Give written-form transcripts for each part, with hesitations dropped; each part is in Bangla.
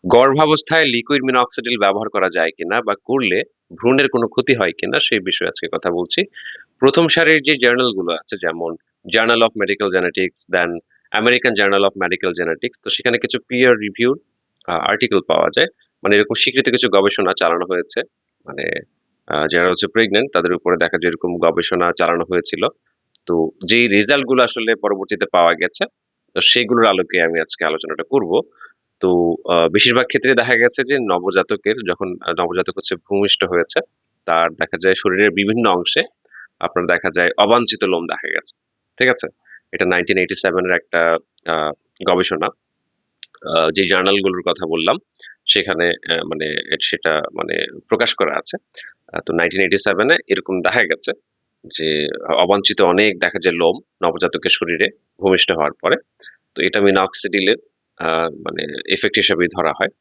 গর্ভাবস্থায় লিকুইড মিনঅক্সিডিল ব্যবহার করা যায় কিনা বা করলে ভ্রূণের কোনো ক্ষতি হয় কিনা সেই বিষয়ে আজকে কথা বলছি। প্রথম সারির যে জার্নাল গুলো আছে যেমন journal of medical genetics, then American journal of medical genetics, তো সেখানে কিছু পিয়ার রিভিউড আর্টিকেল পাওয়া যায়। মানে এরকম স্বীকৃত কিছু গবেষণা চালানো হয়েছে। মানে যারা হচ্ছে প্রেগন্যান্ট তাদের উপরে দেখা যায় এরকম গবেষণা চালানো হয়েছিল। তো যেই রেজাল্ট গুলো আসলে পরবর্তীতে পাওয়া গেছে, তো সেগুলোর আলোকে আমি আজকে আলোচনাটা করব। তো বেশিরভাগ ক্ষেত্রে দেখা গেছে যে নবজাতকের যখন নবজাতক হচ্ছে ভূমিষ্ঠ হয়েছে, তার দেখা যায় শরীরের বিভিন্ন অংশে আপনার দেখা যায় অবাঞ্ছিত লোম দেখা গেছে। ঠিক আছে? এটা 1987 এর একটা আ গবেষণা। যে জার্নাল গুলোর কথা বললাম, সেখানে মানে সেটা মানে প্রকাশ করা আছে। তো 1987 এ এরকম দেখা গেছে যে অবাঞ্ছিত অনেক দেখা যায় লোম নবজাতকের শরীরে ভূমিষ্ঠ হওয়ার পরে। তো এটা মিনঅক্সিডিলের আ মানে ইফেক্ট হিসেবেই ধরা হয়।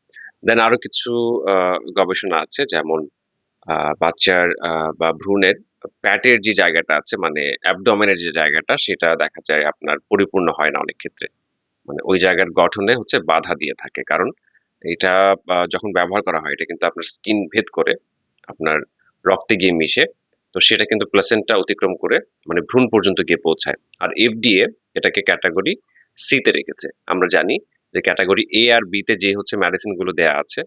দেন আরো কিছু আ গবেষণা আছে যেমন বাচ্চার বা ভ্রূণের প্যাটের যে জায়গাটা আছে মানে অ্যাবডোমেনের যে জায়গাটা সেটা দেখা যায় আপনার পরিপূর্ণ হয় না অনেক ক্ষেত্রে। মানে ওই জায়গার গঠনে হচ্ছে বাধা দিয়ে থাকে। কারণ এটা যখন ব্যবহার করা হয় এটা কিন্তু আপনার স্কিন ভেদ করে আপনার রক্তে গিয়ে মিশে। তো সেটা কিন্তু প্লাসেন্টা অতিক্রম করে মানে ভ্রূণ পর্যন্ত গিয়ে পৌঁছায়। আর এফডিএ এটাকে ক্যাটেগরি সি তে রেখেছে। আমরা জানি যে ক্যাটেগরি এ আর বি তে যে হচ্ছে মেডিসিন গুলো দেয়া আছে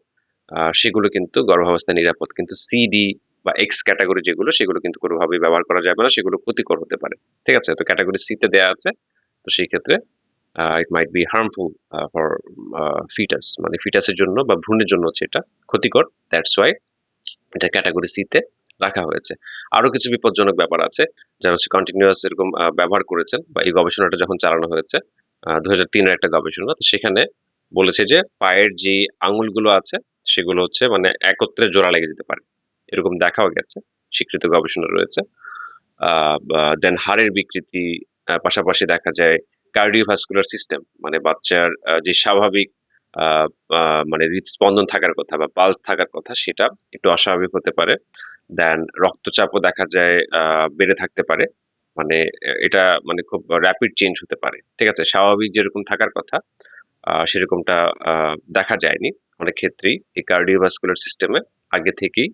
সেগুলো কিন্তু গর্ভাবস্থায় নিরাপদ। কিন্তু সি, ডি বা এক্স ক্যাটেগরি যেগুলো সেগুলো কিন্তু কোনোভাবেই ব্যবহার করা যাবে না। সেগুলো ক্ষতিকর হতে পারে। ঠিক আছে? তো ক্যাটেগরি সি তে দেয়া আছে। তো সেই ক্ষেত্রে it might be harmful for fetus মানে ফিটাসের জন্য বা ভ্রূণের জন্য হচ্ছে এটা ক্ষতিকর। দ্যাটস ওয়াই এটা ক্যাটেগরি সি তে রাখা হয়েছে। আরো কিছু বিপজ্জনক ব্যাপার আছে যারা হচ্ছে কন্টিনিউয়াস এরকম ব্যবহার করেছেন বা এই গবেষণাটা যখন চালানো হয়েছে 2003 এর একটা গবেষণা। তো সেখানে বলেছে যে পায়ের যে আঙুলগুলো আছে সেগুলো হচ্ছে মানে একত্রে জোড়া লেগে যেতে পারে। এরকম দেখাও গেছে। স্বীকৃত গবেষণা রয়েছে। বা দেন হাড়ের বিকৃতি পাশাপাশি দেখা যায় কার্ডিওভাস্কুলার সিস্টেম মানে বাচ্চার যে স্বাভাবিক আ আ মানে হৃদস্পন্দন থাকার কথা বা পালস থাকার কথা সেটা একটু অস্বাভাবিক হতে পারে। দেন রক্তচাপও দেখা যায় বেড়ে থাকতে পারে। মানে এটা মানে খুব র‍্যাপিড চেঞ্জ হতে পারে। ঠিক আছে? স্বাভাবিক যেরকম থাকার কথা সেরকমটা আ দেখা যায়নি। অনেক ক্ষেত্রেই এই কার্ডিওভাস্কুলার সিস্টেমে আগে থেকেই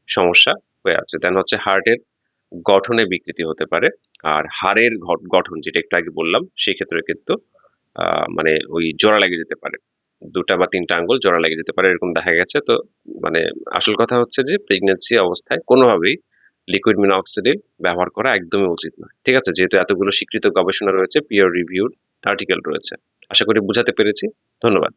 সমস্যা হয়ে আছে। দেন হচ্ছে হার্টের গঠনে বিকৃতি হতে পারে। আর হাড়ের গঠন যেটা একটু আগে বললাম, সেক্ষেত্রে কিন্তু আ মানে ওই জোড়া লেগে যেতে পারে। ২ টা বা ৩ টা আঙ্গুল জোড়া লেগে যেতে পারে এরকম দেখা গেছে। তো মানে আসল কথা হচ্ছে যে প্রেগন্যান্সি অবস্থায় কোনোভাবেই লিকুইড মিনঅক্সিডিল ব্যবহার করা একদমই উচিত নয়। ঠিক আছে? যেহেতু এতগুলো স্বীকৃত গবেষণা রয়েছে, পিয়ার রিভিউড আর্টিকেল রয়েছে। আশা করি বুঝাতে পেরেছি। ধন্যবাদ।